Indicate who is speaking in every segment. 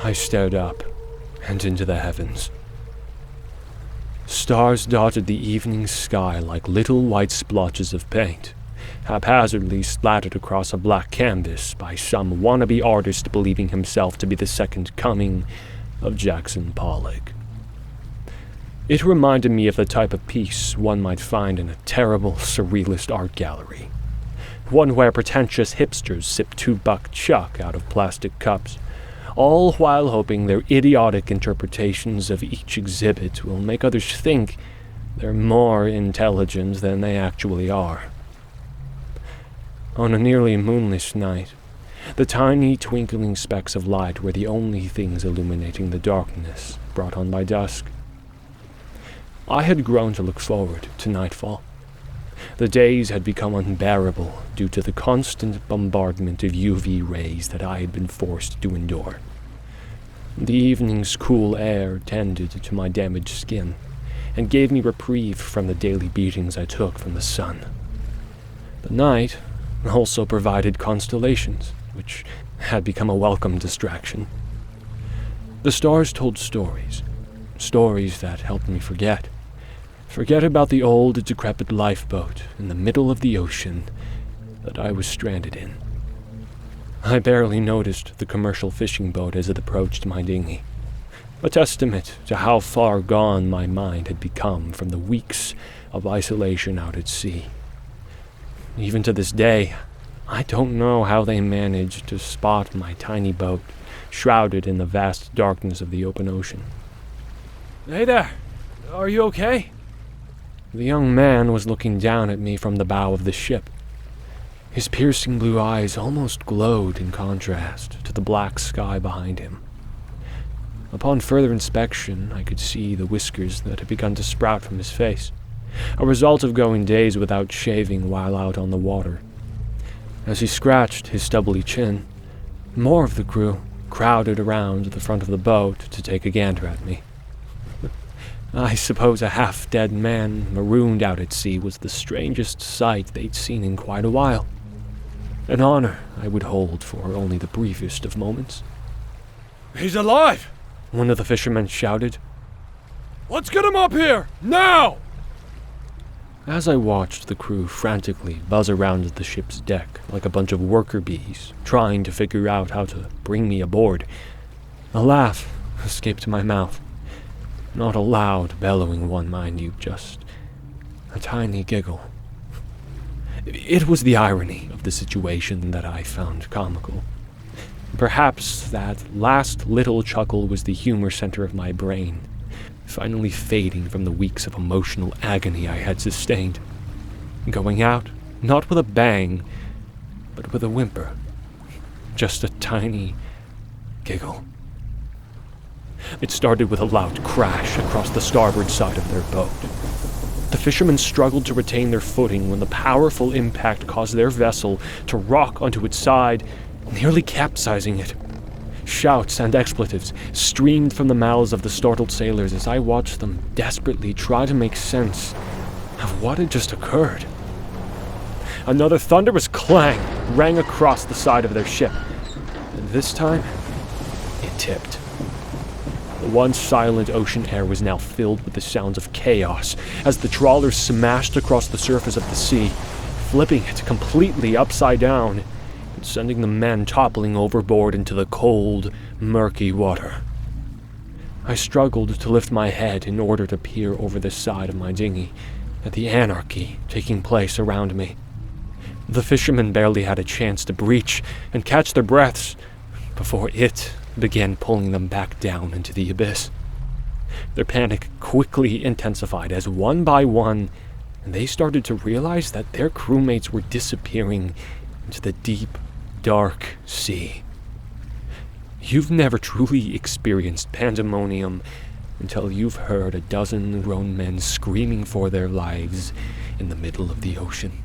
Speaker 1: I stared up and into the heavens. Stars dotted the evening sky like little white splotches of paint, haphazardly splattered across a black canvas by some wannabe artist believing himself to be the second coming of Jackson Pollock. It reminded me of the type of piece one might find in a terrible, surrealist art gallery, one where pretentious hipsters sip $2 chuck out of plastic cups, all while hoping their idiotic interpretations of each exhibit will make others think they're more intelligent than they actually are. On a nearly moonless night, the tiny twinkling specks of light were the only things illuminating the darkness brought on by dusk. I had grown to look forward to nightfall. The days had become unbearable due to the constant bombardment of UV rays that I had been forced to endure. The evening's cool air tended to my damaged skin and gave me reprieve from the daily beatings I took from the sun. The night also provided constellations, which had become a welcome distraction. The stars told stories that helped me forget about the old, decrepit lifeboat in the middle of the ocean that I was stranded in. I barely noticed the commercial fishing boat as it approached my dinghy, a testament to how far gone my mind had become from the weeks of isolation out at sea. Even to this day, I don't know how they managed to spot my tiny boat, shrouded in the vast darkness of the open ocean. "Hey there, are you okay?" The young man was looking down at me from the bow of the ship. His piercing blue eyes almost glowed in contrast to the black sky behind him. Upon further inspection, I could see the whiskers that had begun to sprout from his face, a result of going days without shaving while out on the water. As he scratched his stubbly chin, more of the crew crowded around the front of the boat to take a gander at me. I suppose a half-dead man marooned out at sea was the strangest sight they'd seen in quite a while. An honor I would hold for only the briefest of moments.
Speaker 2: "He's alive!"
Speaker 1: one of the fishermen shouted.
Speaker 2: "Let's get him up here, now!"
Speaker 1: As I watched the crew frantically buzz around the ship's deck like a bunch of worker bees trying to figure out how to bring me aboard, a laugh escaped my mouth. Not a loud, bellowing one, mind you, just a tiny giggle. It was the irony of the situation that I found comical. Perhaps that last little chuckle was the humor center of my brain, finally fading from the weeks of emotional agony I had sustained, going out, not with a bang, but with a whimper. Just a tiny giggle. It started with a loud crash across the starboard side of their boat. The fishermen struggled to retain their footing when the powerful impact caused their vessel to rock onto its side, nearly capsizing it. Shouts and expletives streamed from the mouths of the startled sailors as I watched them desperately try to make sense of what had just occurred. Another thunderous clang rang across the side of their ship, and this time, it tipped. The once silent ocean air was now filled with the sounds of chaos as the trawler smashed across the surface of the sea, flipping it completely upside down and sending the men toppling overboard into the cold, murky water. I struggled to lift my head in order to peer over the side of my dinghy at the anarchy taking place around me. The fishermen barely had a chance to breach and catch their breaths before it began pulling them back down into the abyss. Their panic quickly intensified as one by one, they started to realize that their crewmates were disappearing into the deep, dark sea. You've never truly experienced pandemonium until you've heard a dozen grown men screaming for their lives in the middle of the ocean.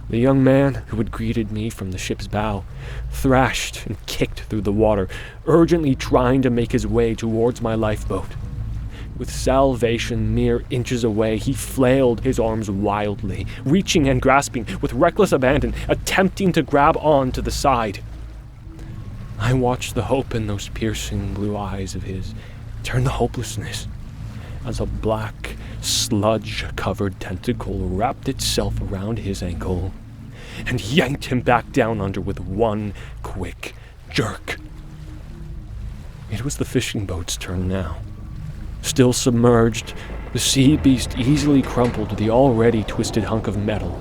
Speaker 1: The young man who had greeted me from the ship's bow thrashed and kicked through the water, urgently trying to make his way towards my lifeboat. With salvation mere inches away, he flailed his arms wildly, reaching and grasping with reckless abandon, attempting to grab on to the side. I watched the hope in those piercing blue eyes of his turn to hopelessness as a black, sludge-covered tentacle wrapped itself around his ankle and yanked him back down under with one quick jerk. It was the fishing boat's turn now. Still submerged, the sea beast easily crumpled the already twisted hunk of metal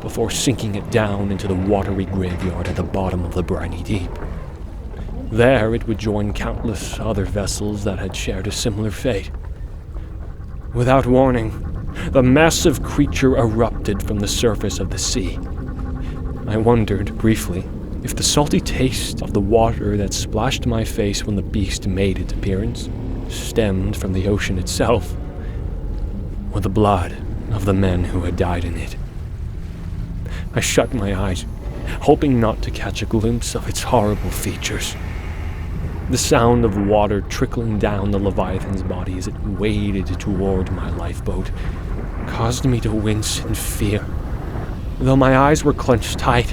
Speaker 1: before sinking it down into the watery graveyard at the bottom of the briny deep. There it would join countless other vessels that had shared a similar fate. Without warning, the massive creature erupted from the surface of the sea. I wondered, briefly, if the salty taste of the water that splashed my face when the beast made its appearance stemmed from the ocean itself, or the blood of the men who had died in it. I shut my eyes, hoping not to catch a glimpse of its horrible features. The sound of water trickling down the Leviathan's body as it waded toward my lifeboat caused me to wince in fear. Though my eyes were clenched tight,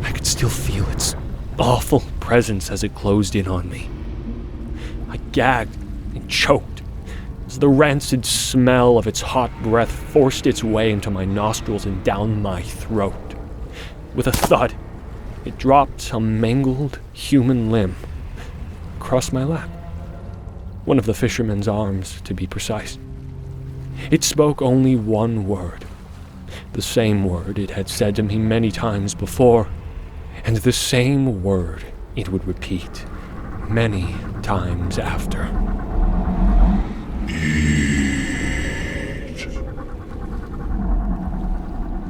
Speaker 1: I could still feel its awful presence as it closed in on me. I gagged and choked as the rancid smell of its hot breath forced its way into my nostrils and down my throat. With a thud, it dropped a mangled human limb across my lap. One of the fisherman's arms, to be precise. It spoke only one word. The same word it had said to me many times before, and the same word it would repeat many times after. Eat.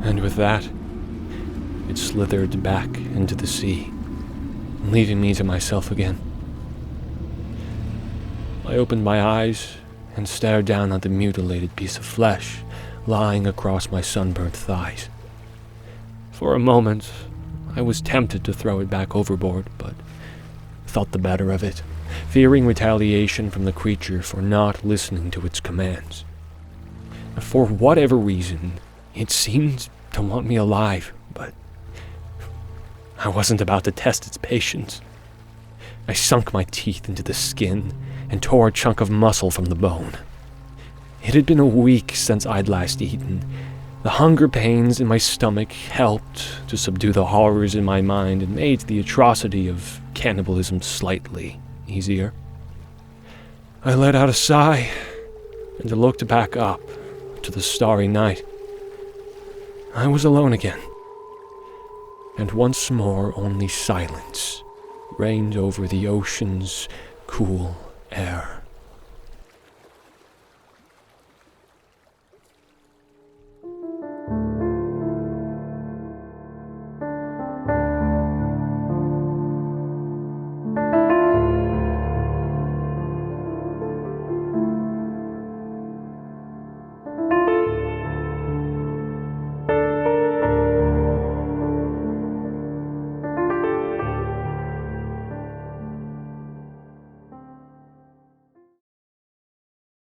Speaker 1: And with that, it slithered back into the sea, leaving me to myself again. I opened my eyes and stared down at the mutilated piece of flesh lying across my sunburnt thighs. For a moment, I was tempted to throw it back overboard, but thought the better of it, fearing retaliation from the creature for not listening to its commands. For whatever reason, it seemed to want me alive, but I wasn't about to test its patience. I sunk my teeth into the skin and tore a chunk of muscle from the bone. It had been a week since I'd last eaten. The hunger pains in my stomach helped to subdue the horrors in my mind and made the atrocity of cannibalism slightly easier. I let out a sigh and looked back up to the starry night. I was alone again, and once more only silence reigned over the ocean's cool air.